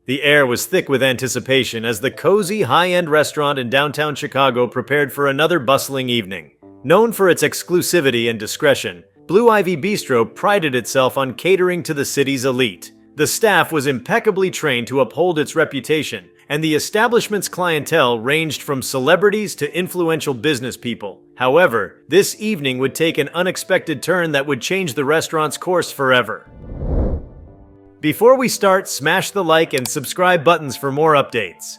The air was thick with anticipation as the cozy, high-end restaurant in downtown Chicago prepared for another bustling evening. Known for its exclusivity and discretion, Blue Ivy Bistro prided itself on catering to the city's elite. The staff was impeccably trained to uphold its reputation, and the establishment's clientele ranged from celebrities to influential business people. However, this evening would take an unexpected turn that would change the restaurant's course forever. Before we start, smash the like and subscribe buttons for more updates.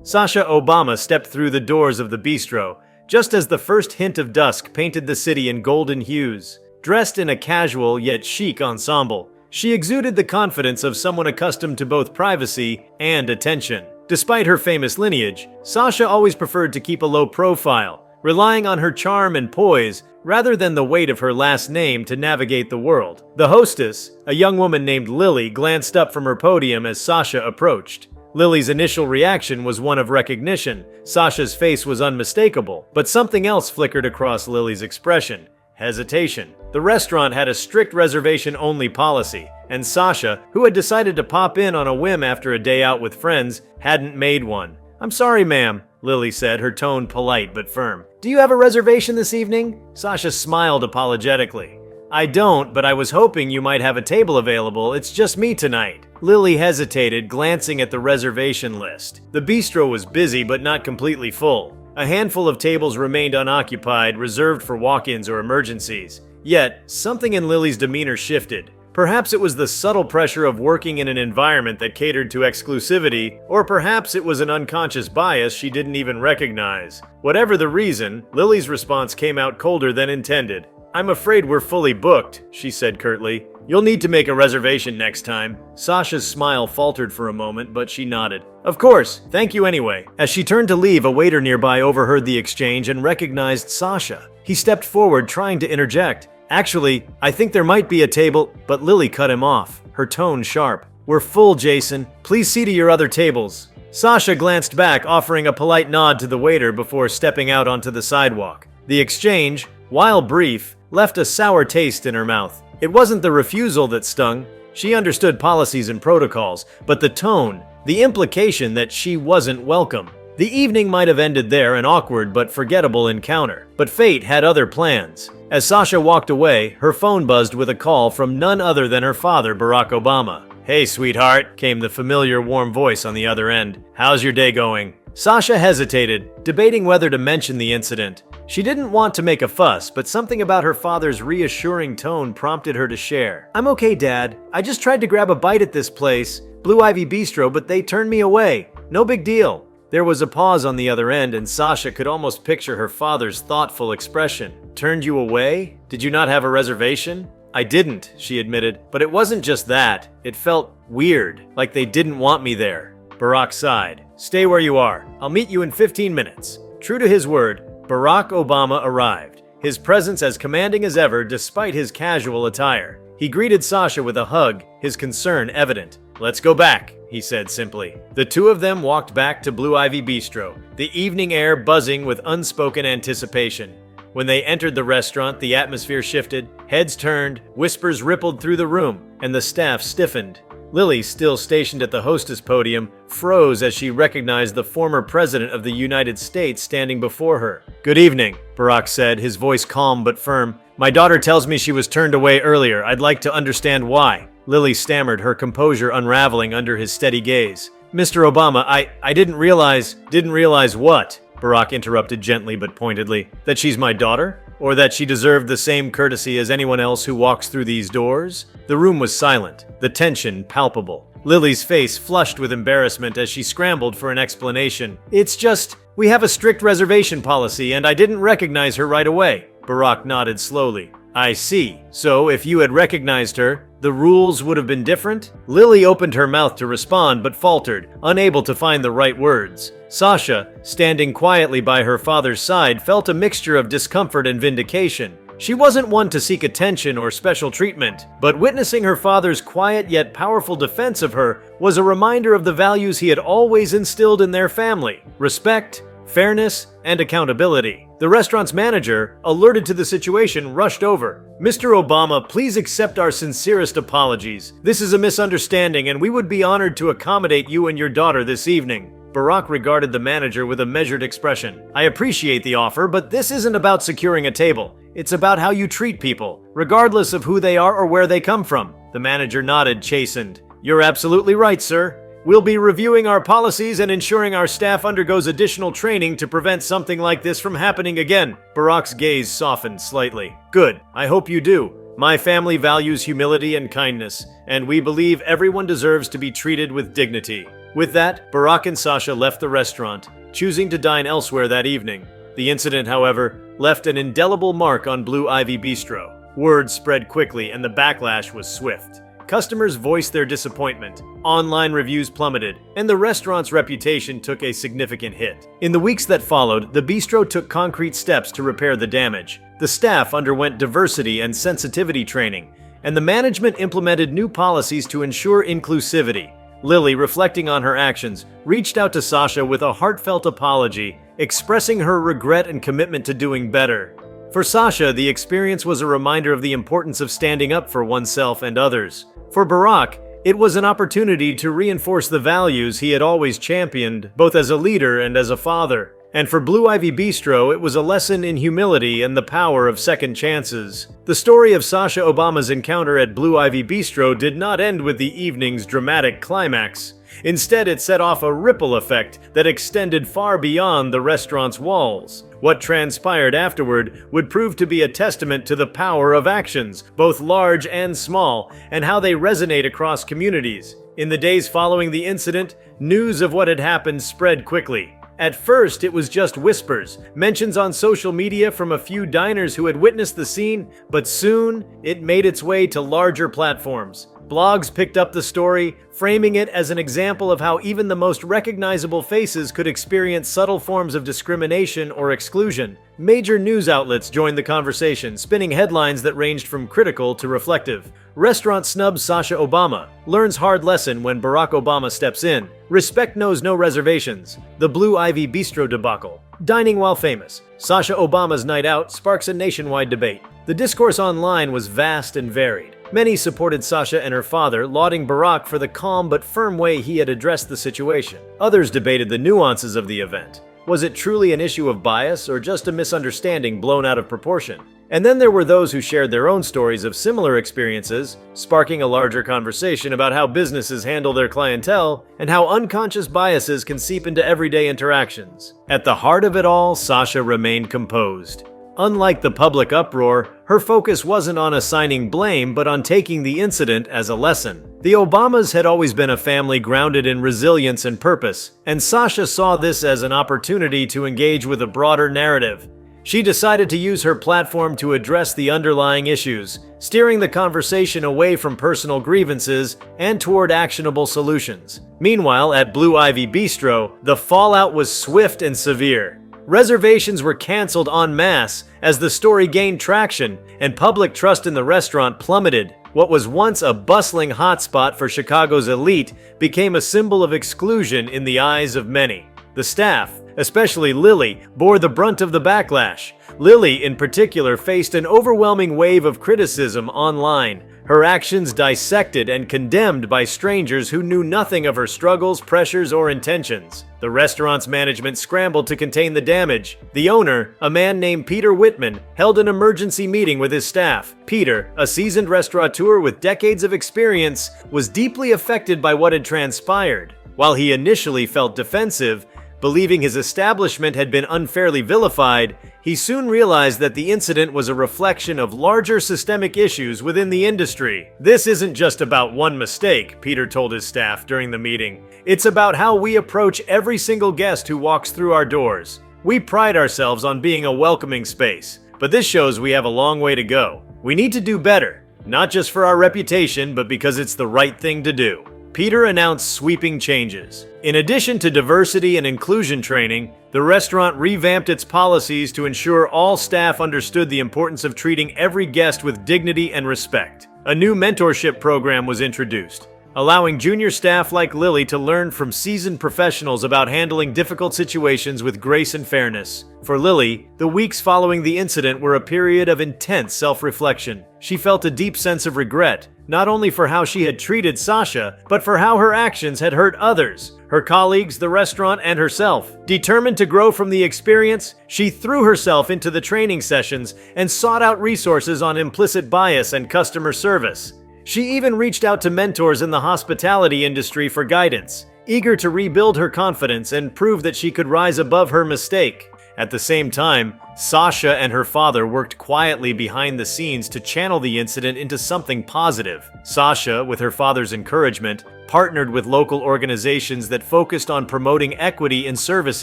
Sasha Obama stepped through the doors of the bistro, just as the first hint of dusk painted the city in golden hues. Dressed in a casual yet chic ensemble, she exuded the confidence of someone accustomed to both privacy and attention. Despite her famous lineage, Sasha always preferred to keep a low profile, relying on her charm and poise rather than the weight of her last name to navigate the world. The hostess, a young woman named Lily, glanced up from her podium as Sasha approached. Lily's initial reaction was one of recognition. Sasha's face was unmistakable, but something else flickered across Lily's expression: hesitation. The restaurant had a strict reservation-only policy, and Sasha, who had decided to pop in on a whim after a day out with friends, hadn't made one. "I'm sorry, ma'am," Lily said, her tone polite but firm. "Do you have a reservation this evening?" Sasha smiled apologetically. "I don't, but I was hoping you might have a table available. It's just me tonight." Lily hesitated, glancing at the reservation list. The bistro was busy but not completely full. A handful of tables remained unoccupied, reserved for walk-ins or emergencies. Yet, something in Lily's demeanor shifted. Perhaps it was the subtle pressure of working in an environment that catered to exclusivity, or perhaps it was an unconscious bias she didn't even recognize. Whatever the reason, Lily's response came out colder than intended. "I'm afraid we're fully booked," she said curtly. "You'll need to make a reservation next time." Sasha's smile faltered for a moment, but she nodded. "Of course, thank you anyway." As she turned to leave, a waiter nearby overheard the exchange and recognized Sasha. He stepped forward, trying to interject. "Actually, I think there might be a table," but Lily cut him off, her tone sharp. "We're full, Jason. Please see to your other tables." Sasha glanced back, offering a polite nod to the waiter before stepping out onto the sidewalk. The exchange, while brief, left a sour taste in her mouth. It wasn't the refusal that stung. She understood policies and protocols, but the tone, the implication that she wasn't welcome. The evening might have ended there, an awkward but forgettable encounter. But fate had other plans. As Sasha walked away, her phone buzzed with a call from none other than her father, Barack Obama. "Hey, sweetheart," came the familiar warm voice on the other end. "How's your day going?" Sasha hesitated, debating whether to mention the incident. She didn't want to make a fuss, but something about her father's reassuring tone prompted her to share. "I'm okay, Dad. I just tried to grab a bite at this place, Blue Ivy Bistro, but they turned me away. No big deal." There was a pause on the other end, and Sasha could almost picture her father's thoughtful expression. "Turned you away? Did you not have a reservation?" "I didn't," she admitted. "But it wasn't just that. It felt weird, like they didn't want me there." Barack sighed. "Stay where you are. I'll meet you in 15 minutes. True to his word, Barack Obama arrived, his presence as commanding as ever despite his casual attire. He greeted Sasha with a hug, his concern evident. "Let's go back," he said simply. The two of them walked back to Blue Ivy Bistro, the evening air buzzing with unspoken anticipation. When they entered the restaurant, the atmosphere shifted, heads turned, whispers rippled through the room, and the staff stiffened. Lily, still stationed at the hostess podium, froze as she recognized the former president of the United States standing before her. "Good evening," Barack said, his voice calm but firm. "My daughter tells me she was turned away earlier. I'd like to understand why." Lily stammered, her composure unraveling under his steady gaze. "Mr. Obama, I didn't realize..." "Didn't realize what?" Barack interrupted gently but pointedly. "That she's my daughter? Or that she deserved the same courtesy as anyone else who walks through these doors?" The room was silent, the tension palpable. Lily's face flushed with embarrassment as she scrambled for an explanation. "It's just, we have a strict reservation policy and I didn't recognize her right away." Barack nodded slowly. "I see. So if you had recognized her, the rules would have been different?" Lily opened her mouth to respond but faltered, unable to find the right words. Sasha, standing quietly by her father's side, felt a mixture of discomfort and vindication. She wasn't one to seek attention or special treatment, but witnessing her father's quiet yet powerful defense of her was a reminder of the values he had always instilled in their family: respect, fairness, and accountability. The restaurant's manager, alerted to the situation, rushed over. "Mr. Obama, please accept our sincerest apologies. This is a misunderstanding, and we would be honored to accommodate you and your daughter this evening." Barack regarded the manager with a measured expression. "I appreciate the offer, but this isn't about securing a table. It's about how you treat people, regardless of who they are or where they come from." The manager nodded, chastened. "You're absolutely right, sir. We'll be reviewing our policies and ensuring our staff undergoes additional training to prevent something like this from happening again." Barack's gaze softened slightly. "Good. I hope you do. My family values humility and kindness, and we believe everyone deserves to be treated with dignity." With that, Barack and Sasha left the restaurant, choosing to dine elsewhere that evening. The incident, however, left an indelible mark on Blue Ivy Bistro. Word spread quickly, and the backlash was swift. Customers voiced their disappointment, online reviews plummeted, and the restaurant's reputation took a significant hit. In the weeks that followed, the bistro took concrete steps to repair the damage. The staff underwent diversity and sensitivity training, and the management implemented new policies to ensure inclusivity. Lily, reflecting on her actions, reached out to Sasha with a heartfelt apology, expressing her regret and commitment to doing better. For Sasha, the experience was a reminder of the importance of standing up for oneself and others. For Barack, it was an opportunity to reinforce the values he had always championed, both as a leader and as a father. And for Blue Ivy Bistro, it was a lesson in humility and the power of second chances. The story of Sasha Obama's encounter at Blue Ivy Bistro did not end with the evening's dramatic climax. Instead, it set off a ripple effect that extended far beyond the restaurant's walls. What transpired afterward would prove to be a testament to the power of actions, both large and small, and how they resonate across communities. In the days following the incident, news of what had happened spread quickly. At first, it was just whispers, mentions on social media from a few diners who had witnessed the scene, but soon it made its way to larger platforms. Blogs picked up the story, framing it as an example of how even the most recognizable faces could experience subtle forms of discrimination or exclusion. Major news outlets joined the conversation, spinning headlines that ranged from critical to reflective. Restaurant snubs Sasha Obama, learns hard lesson when Barack Obama steps in. Respect knows no reservations. The Blue Ivy Bistro debacle. Dining while famous. Sasha Obama's night out sparks a nationwide debate. The discourse online was vast and varied. Many supported Sasha and her father, lauding Barack for the calm but firm way he had addressed the situation. Others debated the nuances of the event. Was it truly an issue of bias or just a misunderstanding blown out of proportion? And then there were those who shared their own stories of similar experiences, sparking a larger conversation about how businesses handle their clientele and how unconscious biases can seep into everyday interactions. At the heart of it all, Sasha remained composed. Unlike the public uproar, her focus wasn't on assigning blame but on taking the incident as a lesson. The Obamas had always been a family grounded in resilience and purpose, and Sasha saw this as an opportunity to engage with a broader narrative. She decided to use her platform to address the underlying issues, steering the conversation away from personal grievances and toward actionable solutions. Meanwhile, at Blue Ivy Bistro, the fallout was swift and severe. Reservations were canceled en masse as the story gained traction, and public trust in the restaurant plummeted. What was once a bustling hotspot for Chicago's elite became a symbol of exclusion in the eyes of many. The staff, especially Lily, bore the brunt of the backlash. Lily, in particular, faced an overwhelming wave of criticism online, her actions dissected and condemned by strangers who knew nothing of her struggles, pressures, or intentions. The restaurant's management scrambled to contain the damage. The owner, a man named Peter Whitman, held an emergency meeting with his staff. Peter, a seasoned restaurateur with decades of experience, was deeply affected by what had transpired. While he initially felt defensive, believing his establishment had been unfairly vilified, he soon realized that the incident was a reflection of larger systemic issues within the industry. "This isn't just about one mistake," Peter told his staff during the meeting. "It's about how we approach every single guest who walks through our doors. We pride ourselves on being a welcoming space, but this shows we have a long way to go. We need to do better, not just for our reputation, but because it's the right thing to do." Peter announced sweeping changes. In addition to diversity and inclusion training, the restaurant revamped its policies to ensure all staff understood the importance of treating every guest with dignity and respect. A new mentorship program was introduced. allowing junior staff like Lily to learn from seasoned professionals about handling difficult situations with grace and fairness. For Lily, the weeks following the incident were a period of intense self-reflection. She felt a deep sense of regret, not only for how she had treated Sasha, but for how her actions had hurt others, her colleagues, the restaurant, and herself. Determined to grow from the experience, she threw herself into the training sessions and sought out resources on implicit bias and customer service. She even reached out to mentors in the hospitality industry for guidance, eager to rebuild her confidence and prove that she could rise above her mistake. At the same time, Sasha and her father worked quietly behind the scenes to channel the incident into something positive. Sasha, with her father's encouragement, partnered with local organizations that focused on promoting equity in service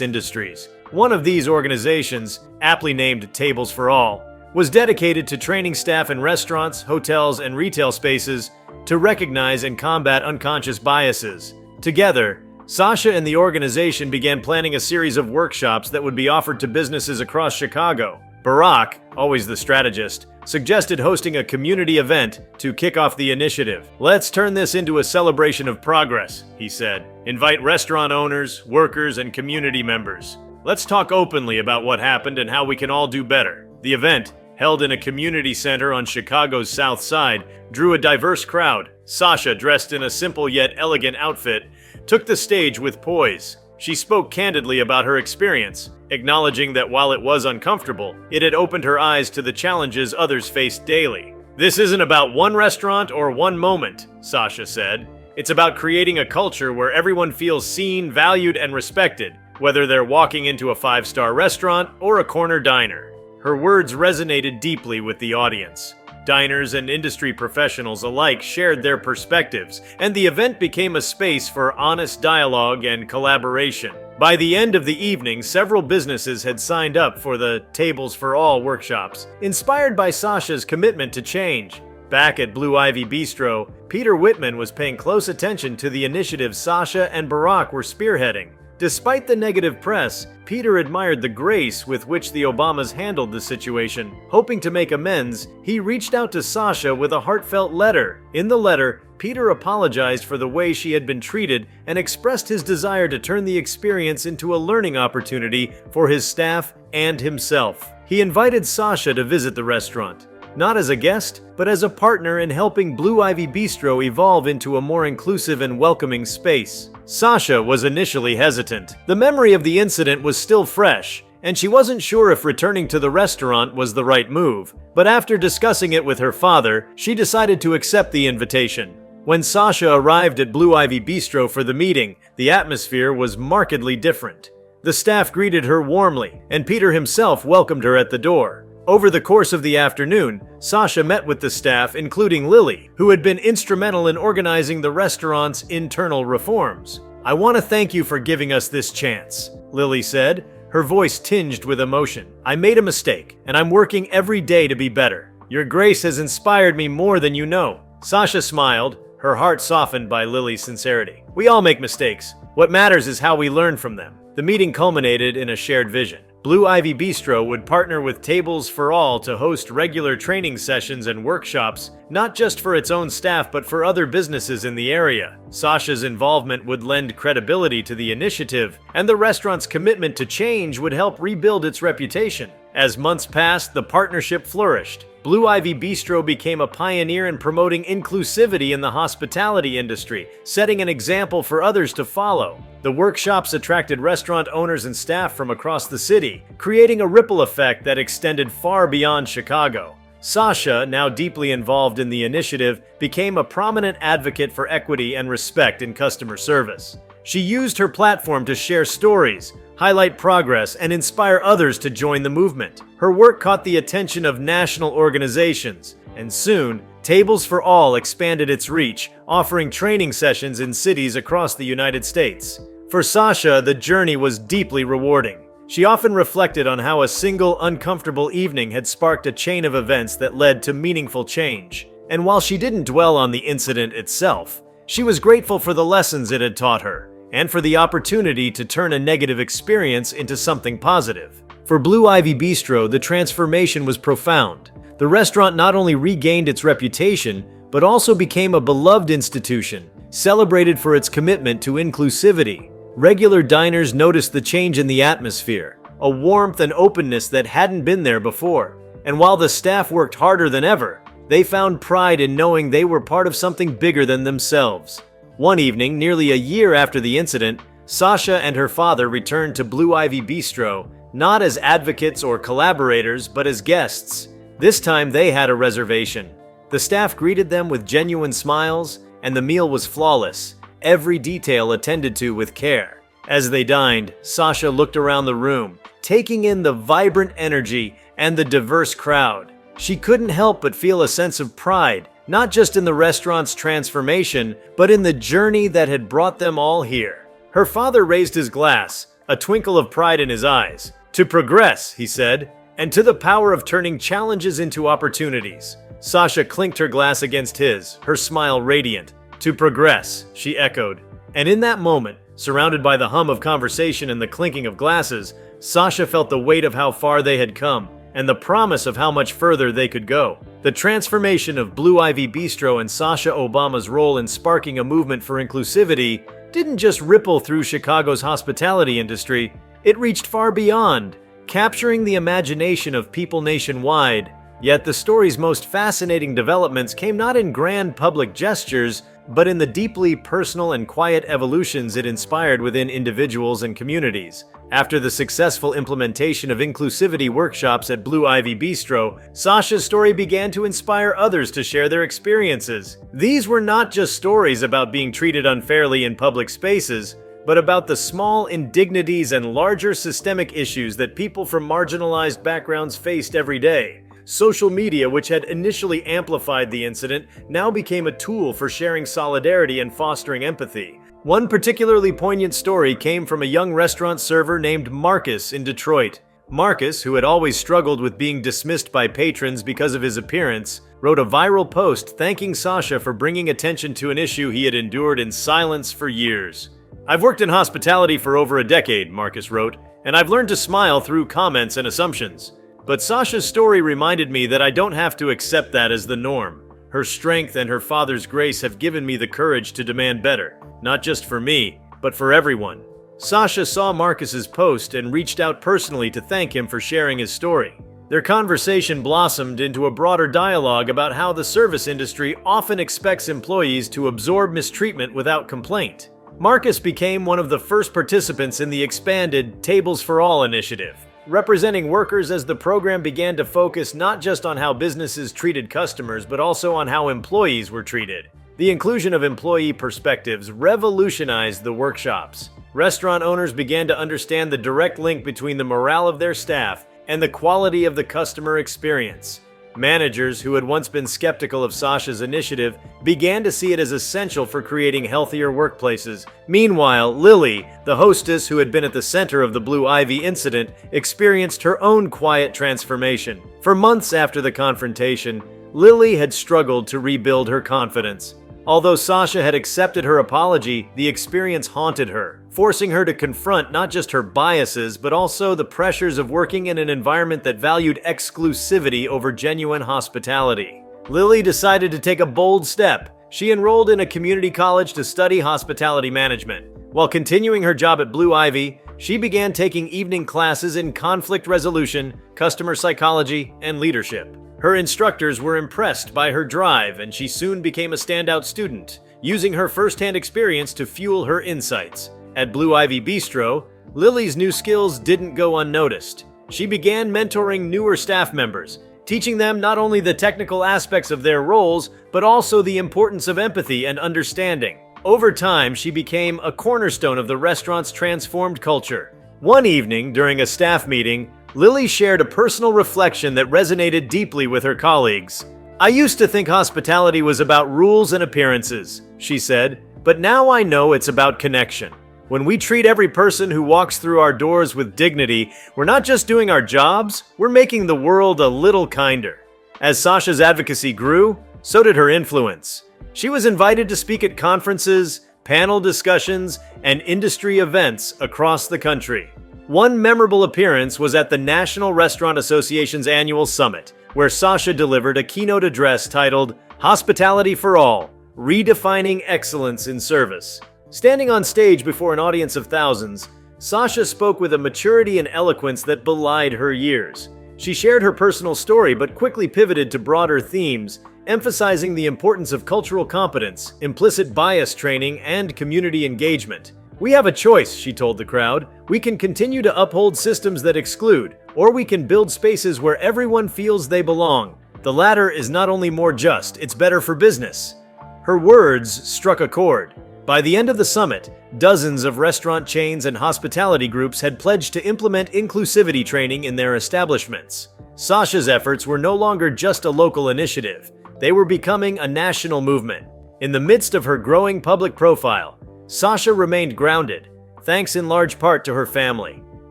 industries. One of these organizations, aptly named Tables for All, was dedicated to training staff in restaurants, hotels, and retail spaces to recognize and combat unconscious biases. Together, Sasha and the organization began planning a series of workshops that would be offered to businesses across Chicago. Barack, always the strategist, suggested hosting a community event to kick off the initiative. "Let's turn this into a celebration of progress," he said. "Invite restaurant owners, workers, and community members. Let's talk openly about what happened and how we can all do better." The event, held in a community center on Chicago's South Side, drew a diverse crowd. Sasha, dressed in a simple yet elegant outfit, took the stage with poise. She spoke candidly about her experience, acknowledging that while it was uncomfortable, it had opened her eyes to the challenges others faced daily. "This isn't about one restaurant or one moment," Sasha said. "It's about creating a culture where everyone feels seen, valued, and respected, whether they're walking into a five-star restaurant or a corner diner." Her words resonated deeply with the audience. Diners and industry professionals alike shared their perspectives, and the event became a space for honest dialogue and collaboration. By the end of the evening, several businesses had signed up for the Tables for All workshops, inspired by Sasha's commitment to change. Back at Blue Ivy Bistro, Peter Whitman was paying close attention to the initiative Sasha and Barack were spearheading. Despite the negative press, Peter admired the grace with which the Obamas handled the situation. Hoping to make amends, he reached out to Sasha with a heartfelt letter. In the letter, Peter apologized for the way she had been treated and expressed his desire to turn the experience into a learning opportunity for his staff and himself. He invited Sasha to visit the restaurant, not as a guest, but as a partner in helping Blue Ivy Bistro evolve into a more inclusive and welcoming space. Sasha was initially hesitant. The memory of the incident was still fresh, and she wasn't sure if returning to the restaurant was the right move. But after discussing it with her father, she decided to accept the invitation. When Sasha arrived at Blue Ivy Bistro for the meeting, the atmosphere was markedly different. The staff greeted her warmly, and Peter himself welcomed her at the door. Over the course of the afternoon, Sasha met with the staff, including Lily, who had been instrumental in organizing the restaurant's internal reforms. "I want to thank you for giving us this chance," Lily said, her voice tinged with emotion. "I made a mistake, and I'm working every day to be better. Your grace has inspired me more than you know." Sasha smiled, her heart softened by Lily's sincerity. "We all make mistakes. What matters is how we learn from them." The meeting culminated in a shared vision. Blue Ivy Bistro would partner with Tables for All to host regular training sessions and workshops, not just for its own staff but for other businesses in the area. Sasha's involvement would lend credibility to the initiative, and the restaurant's commitment to change would help rebuild its reputation. As months passed, the partnership flourished. Blue Ivy Bistro became a pioneer in promoting inclusivity in the hospitality industry, setting an example for others to follow. The workshops attracted restaurant owners and staff from across the city, creating a ripple effect that extended far beyond Chicago. Sasha, now deeply involved in the initiative, became a prominent advocate for equity and respect in customer service. She used her platform to share stories, highlight progress, and inspire others to join the movement. Her work caught the attention of national organizations, and soon, Tables for All expanded its reach, offering training sessions in cities across the United States. For Sasha, the journey was deeply rewarding. She often reflected on how a single uncomfortable evening had sparked a chain of events that led to meaningful change. And while she didn't dwell on the incident itself, she was grateful for the lessons it had taught her, and for the opportunity to turn a negative experience into something positive. For Blue Ivy Bistro, the transformation was profound. The restaurant not only regained its reputation, but also became a beloved institution, celebrated for its commitment to inclusivity. Regular diners noticed the change in the atmosphere, a warmth and openness that hadn't been there before. And while the staff worked harder than ever, they found pride in knowing they were part of something bigger than themselves. One evening, nearly a year after the incident, Sasha and her father returned to Blue Ivy Bistro, not as advocates or collaborators, but as guests. This time they had a reservation. The staff greeted them with genuine smiles, and the meal was flawless, every detail attended to with care. As they dined, Sasha looked around the room, taking in the vibrant energy and the diverse crowd. She couldn't help but feel a sense of pride, not just in the restaurant's transformation, but in the journey that had brought them all here. Her father raised his glass, a twinkle of pride in his eyes. "To progress," he said, "and to the power of turning challenges into opportunities." Sasha clinked her glass against his, her smile radiant. "To progress," she echoed. And in that moment, surrounded by the hum of conversation and the clinking of glasses, Sasha felt the weight of how far they had come, and the promise of how much further they could go. The transformation of Blue Ivy Bistro and Sasha Obama's role in sparking a movement for inclusivity didn't just ripple through Chicago's hospitality industry, it reached far beyond, capturing the imagination of people nationwide. Yet the story's most fascinating developments came not in grand public gestures, but in the deeply personal and quiet evolutions it inspired within individuals and communities. After the successful implementation of inclusivity workshops at Blue Ivy Bistro, Sasha's story began to inspire others to share their experiences. These were not just stories about being treated unfairly in public spaces, but about the small indignities and larger systemic issues that people from marginalized backgrounds faced every day. Social media, which had initially amplified the incident, now became a tool for sharing solidarity and fostering empathy. One particularly poignant story came from a young restaurant server named Marcus in Detroit. Marcus, who had always struggled with being dismissed by patrons because of his appearance, wrote a viral post thanking Sasha for bringing attention to an issue he had endured in silence for years. "I've worked in hospitality for over a decade," Marcus wrote, "and I've learned to smile through comments and assumptions. But Sasha's story reminded me that I don't have to accept that as the norm. Her strength and her father's grace have given me the courage to demand better, not just for me, but for everyone." Sasha saw Marcus's post and reached out personally to thank him for sharing his story. Their conversation blossomed into a broader dialogue about how the service industry often expects employees to absorb mistreatment without complaint. Marcus became one of the first participants in the expanded Tables for All initiative, representing workers as the program began to focus not just on how businesses treated customers, but also on how employees were treated. The inclusion of employee perspectives revolutionized the workshops. Restaurant owners began to understand the direct link between the morale of their staff and the quality of the customer experience. Managers who had once been skeptical of Sasha's initiative began to see it as essential for creating healthier workplaces. Meanwhile, Lily, the hostess who had been at the center of the Blue Ivy incident, experienced her own quiet transformation. For months after the confrontation, Lily had struggled to rebuild her confidence. Although Sasha had accepted her apology, the experience haunted her, forcing her to confront not just her biases, but also the pressures of working in an environment that valued exclusivity over genuine hospitality. Lily decided to take a bold step. She enrolled in a community college to study hospitality management. While continuing her job at Blue Ivy, she began taking evening classes in conflict resolution, customer psychology, and leadership. Her instructors were impressed by her drive, and she soon became a standout student, using her first-hand experience to fuel her insights. At Blue Ivy Bistro, Lily's new skills didn't go unnoticed. She began mentoring newer staff members, teaching them not only the technical aspects of their roles, but also the importance of empathy and understanding. Over time, she became a cornerstone of the restaurant's transformed culture. One evening, during a staff meeting, Lily shared a personal reflection that resonated deeply with her colleagues. "I used to think hospitality was about rules and appearances," she said, "but now I know it's about connection. When we treat every person who walks through our doors with dignity, we're not just doing our jobs, we're making the world a little kinder." As Sasha's advocacy grew, so did her influence. She was invited to speak at conferences, panel discussions, and industry events across the country. One memorable appearance was at the National Restaurant Association's annual summit, where Sasha delivered a keynote address titled "Hospitality for All: redefining excellence in service. Standing on stage before an audience of thousands, Sasha spoke with a maturity and eloquence that belied her years. She shared her personal story but quickly pivoted to broader themes, emphasizing the importance of cultural competence, implicit bias training, and community engagement. "We have a choice," she told the crowd. "We can continue to uphold systems that exclude, or we can build spaces where everyone feels they belong. The latter is not only more just, it's better for business." Her words struck a chord. By the end of the summit, dozens of restaurant chains and hospitality groups had pledged to implement inclusivity training in their establishments. Sasha's efforts were no longer just a local initiative. They were becoming a national movement. In the midst of her growing public profile, Sasha remained grounded, thanks in large part to her family.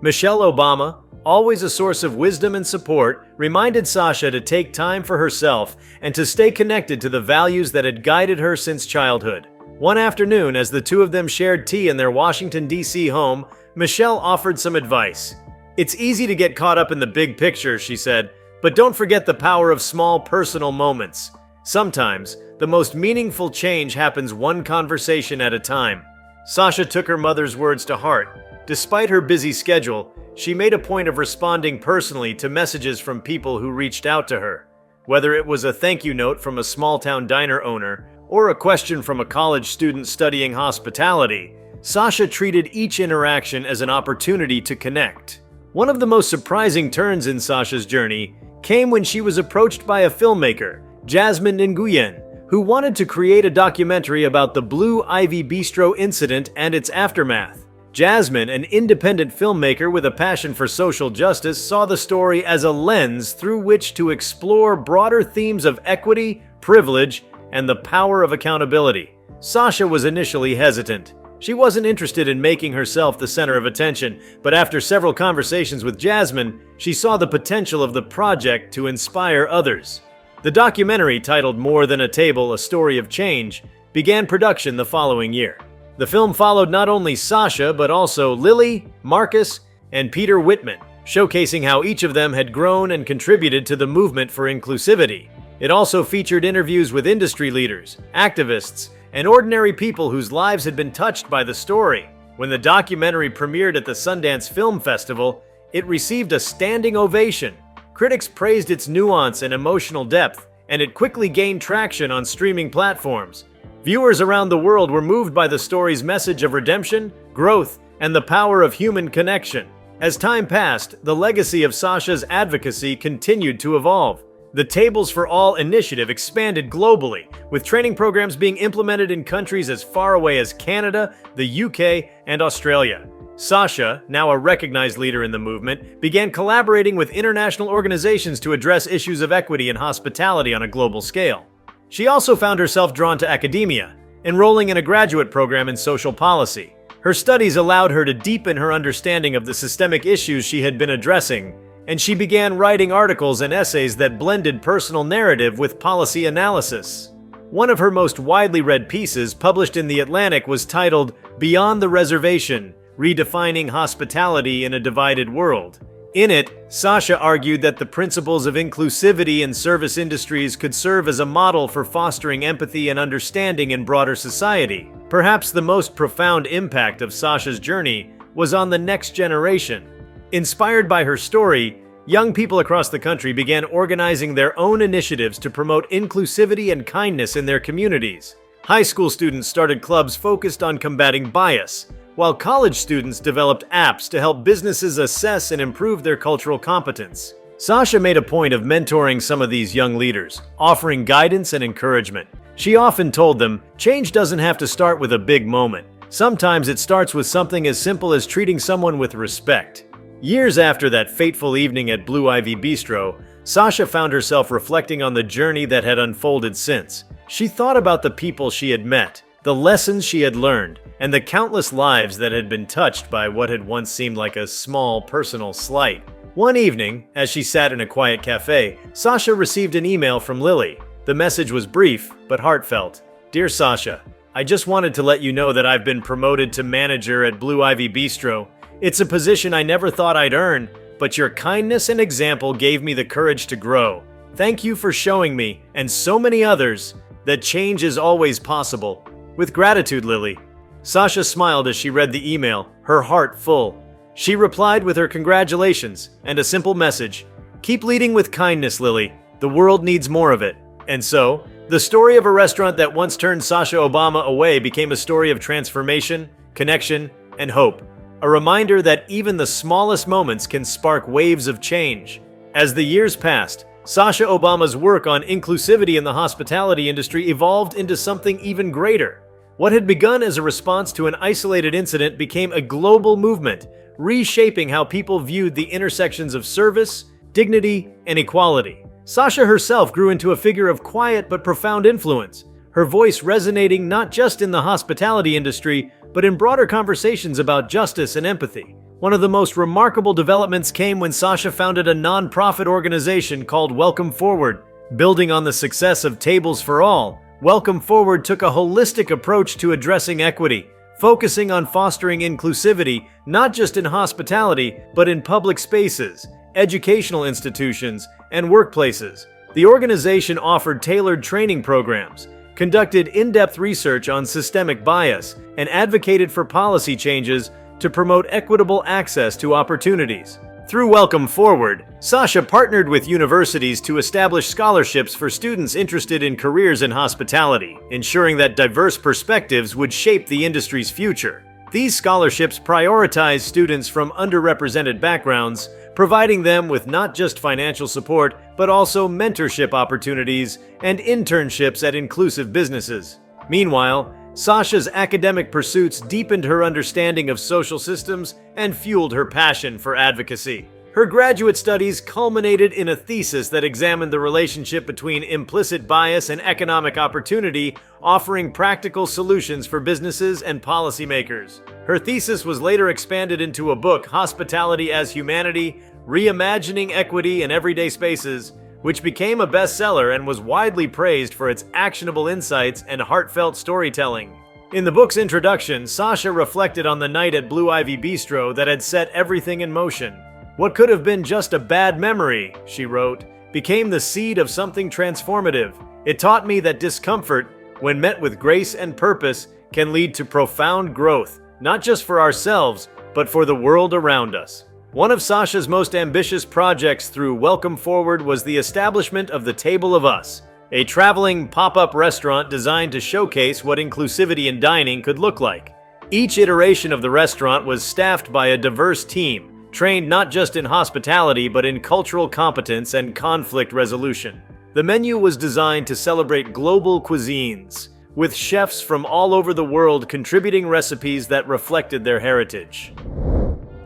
Michelle Obama, always a source of wisdom and support, reminded Sasha to take time for herself and to stay connected to the values that had guided her since childhood. One afternoon, as the two of them shared tea in their Washington, D.C. home, Michelle offered some advice. "It's easy to get caught up in the big picture," she said, "but don't forget the power of small personal moments. Sometimes, the most meaningful change happens one conversation at a time." Sasha took her mother's words to heart. Despite her busy schedule, she made a point of responding personally to messages from people who reached out to her. Whether it was a thank you note from a small-town diner owner or a question from a college student studying hospitality, Sasha treated each interaction as an opportunity to connect. One of the most surprising turns in Sasha's journey came when she was approached by a filmmaker, Jasmine Nguyen, who wanted to create a documentary about the Blue Ivy Bistro incident and its aftermath. Jasmine, an independent filmmaker with a passion for social justice, saw the story as a lens through which to explore broader themes of equity, privilege, and the power of accountability. Sasha was initially hesitant. She wasn't interested in making herself the center of attention, but after several conversations with Jasmine, she saw the potential of the project to inspire others. The documentary, titled More Than a Table, A Story of Change, began production the following year. The film followed not only Sasha, but also Lily, Marcus, and Peter Whitman, showcasing how each of them had grown and contributed to the movement for inclusivity. It also featured interviews with industry leaders, activists, and ordinary people whose lives had been touched by the story. When the documentary premiered at the Sundance Film Festival, it received a standing ovation. Critics praised its nuance and emotional depth, and it quickly gained traction on streaming platforms. Viewers around the world were moved by the story's message of redemption, growth, and the power of human connection. As time passed, the legacy of Sasha's advocacy continued to evolve. The Tables for All initiative expanded globally, with training programs being implemented in countries as far away as Canada, the UK, and Australia. Sasha, now a recognized leader in the movement, began collaborating with international organizations to address issues of equity and hospitality on a global scale. She also found herself drawn to academia, enrolling in a graduate program in social policy. Her studies allowed her to deepen her understanding of the systemic issues she had been addressing, and she began writing articles and essays that blended personal narrative with policy analysis. One of her most widely read pieces, published in The Atlantic, was titled Beyond the Reservation: Redefining Hospitality in a Divided World. In it, Sasha argued that the principles of inclusivity in service industries could serve as a model for fostering empathy and understanding in broader society. Perhaps the most profound impact of Sasha's journey was on the next generation. Inspired by her story, young people across the country began organizing their own initiatives to promote inclusivity and kindness in their communities. High school students started clubs focused on combating bias, while college students developed apps to help businesses assess and improve their cultural competence. Sasha made a point of mentoring some of these young leaders, offering guidance and encouragement. She often told them, change doesn't have to start with a big moment. Sometimes it starts with something as simple as treating someone with respect. Years after that fateful evening at Blue Ivy Bistro, Sasha found herself reflecting on the journey that had unfolded since. She thought about the people she had met, the lessons she had learned, and the countless lives that had been touched by what had once seemed like a small personal slight. One evening, as she sat in a quiet cafe, Sasha received an email from Lily. The message was brief, but heartfelt. Dear Sasha, I just wanted to let you know that I've been promoted to manager at Blue Ivy Bistro. It's a position I never thought I'd earn, but your kindness and example gave me the courage to grow. Thank you for showing me, and so many others, that change is always possible. With gratitude, Lily. Sasha smiled as she read the email, her heart full. She replied with her congratulations and a simple message. Keep leading with kindness, Lily. The world needs more of it. And so, the story of a restaurant that once turned Sasha Obama away became a story of transformation, connection, and hope. A reminder that even the smallest moments can spark waves of change. As the years passed, Sasha Obama's work on inclusivity in the hospitality industry evolved into something even greater. What had begun as a response to an isolated incident became a global movement, reshaping how people viewed the intersections of service, dignity, and equality. Sasha herself grew into a figure of quiet but profound influence, her voice resonating not just in the hospitality industry, but in broader conversations about justice and empathy. One of the most remarkable developments came when Sasha founded a non-profit organization called Welcome Forward. Building on the success of Tables for All, Welcome Forward took a holistic approach to addressing equity, focusing on fostering inclusivity not just in hospitality, but in public spaces, educational institutions, and workplaces. The organization offered tailored training programs, conducted in-depth research on systemic bias, and advocated for policy changes to promote equitable access to opportunities. Through Welcome Forward, Sasha partnered with universities to establish scholarships for students interested in careers in hospitality, ensuring that diverse perspectives would shape the industry's future. These scholarships prioritize students from underrepresented backgrounds, providing them with not just financial support, but also mentorship opportunities and internships at inclusive businesses. Meanwhile, Sasha's academic pursuits deepened her understanding of social systems and fueled her passion for advocacy. Her graduate studies culminated in a thesis that examined the relationship between implicit bias and economic opportunity, offering practical solutions for businesses and policymakers. Her thesis was later expanded into a book, Hospitality as Humanity: Reimagining Equity in Everyday Spaces, which became a bestseller and was widely praised for its actionable insights and heartfelt storytelling. In the book's introduction, Sasha reflected on the night at Blue Ivy Bistro that had set everything in motion. What could have been just a bad memory, she wrote, became the seed of something transformative. It taught me that discomfort, when met with grace and purpose, can lead to profound growth, not just for ourselves, but for the world around us. One of Sasha's most ambitious projects through Welcome Forward was the establishment of the Table of Us, a traveling pop-up restaurant designed to showcase what inclusivity in dining could look like. Each iteration of the restaurant was staffed by a diverse team, trained not just in hospitality but in cultural competence and conflict resolution. The menu was designed to celebrate global cuisines, with chefs from all over the world contributing recipes that reflected their heritage.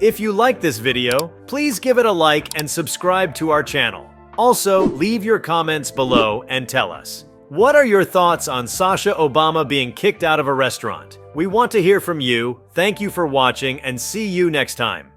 If you like this video, please give it a like and subscribe to our channel. Also, leave your comments below and tell us. What are your thoughts on Sasha Obama being kicked out of a restaurant? We want to hear from you. Thank you for watching and see you next time.